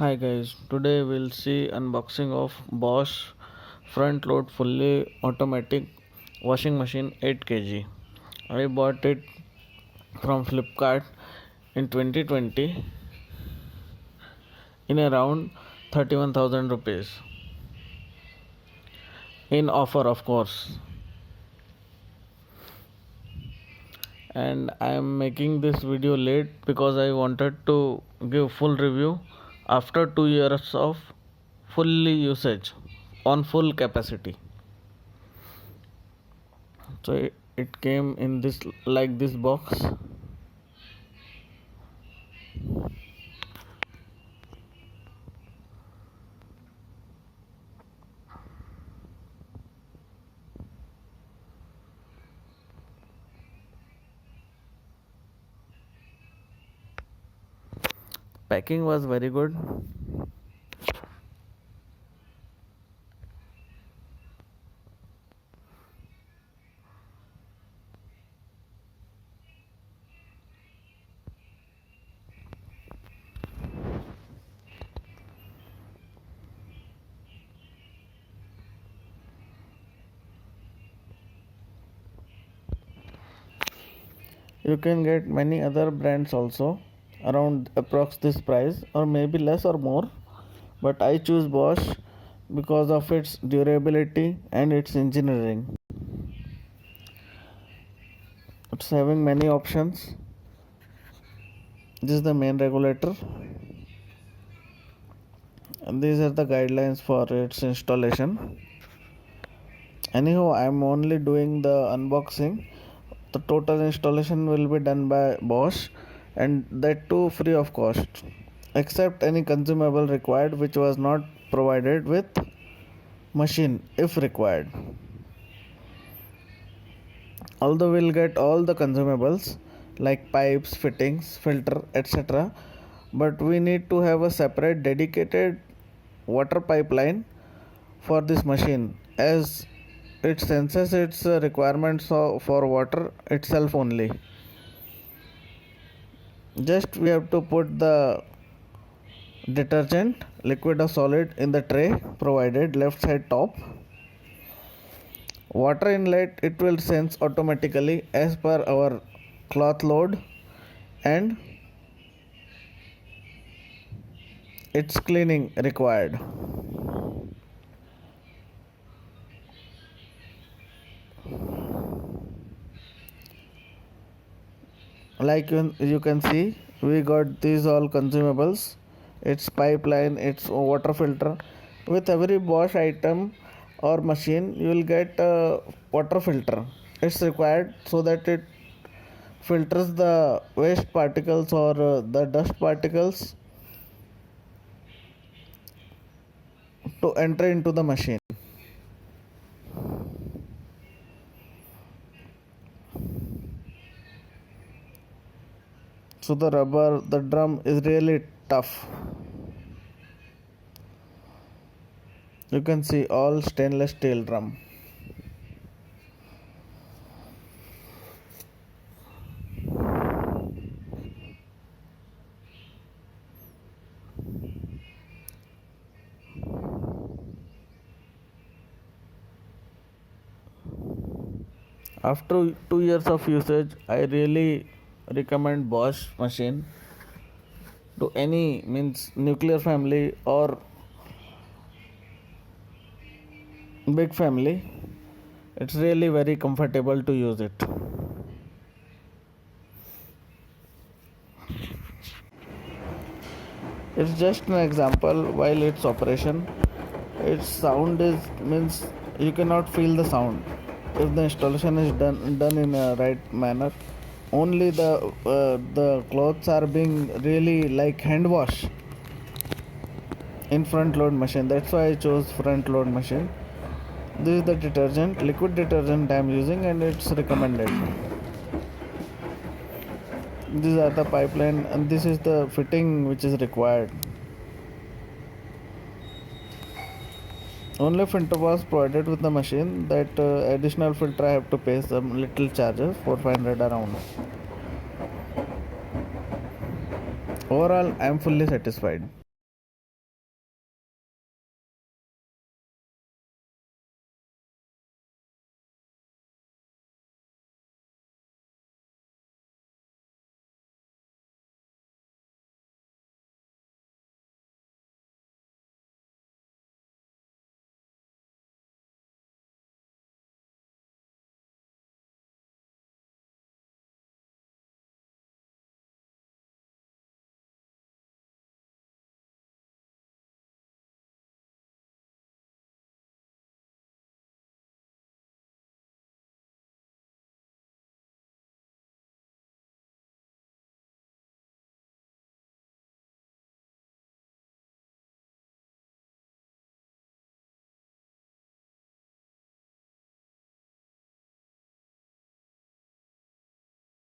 Hi guys, today we'll see unboxing of Bosch front load fully automatic washing machine 8 kg. I bought it from Flipkart in 2020 in around 31,000 rupees in offer of course. And I am making this video late because I wanted to give full review after 2 years of fully usage on full capacity. So it came in this like this box. Packing was very good. You can get many other brands also around approx this price or maybe less or more, but I choose Bosch because of its durability and its engineering. It's having many options. This is the main regulator and these are the guidelines for its installation. Anyhow, I'm only doing the unboxing. The total installation will be done by Bosch and that too free of cost, except any consumable required which was not provided with machine if required. Although we'll get all the consumables like pipes, fittings, filter, etc., but we need to have a separate dedicated water pipeline for this machine as it senses its requirements for water itself only. Just we have to put the detergent liquid or solid in the tray provided left side top. Water inlet it will sense automatically as per our cloth load and its cleaning required. Like you can see, we got these all consumables, its pipeline, its water filter. With every Bosch item or machine you will get a water filter. It's required so that it filters the waste particles or the dust particles to enter into the machine. So the drum is really tough. You can see all stainless steel drum. After 2 years of usage, I really recommend Bosch machine to any means nuclear family or big family. It's really very comfortable to use it. It's just an example. While its operation, its sound is means you cannot feel the sound if the installation is done in a right manner. Only the clothes are being really like hand wash in front load machine. That's why I chose front load machine. This is the detergent, liquid detergent I am using and it's recommended. These are the pipeline and this is the fitting which is required. Only filter was provided with the machine. That additional filter I have to pay some little charges, 400 around. Overall, I am fully satisfied.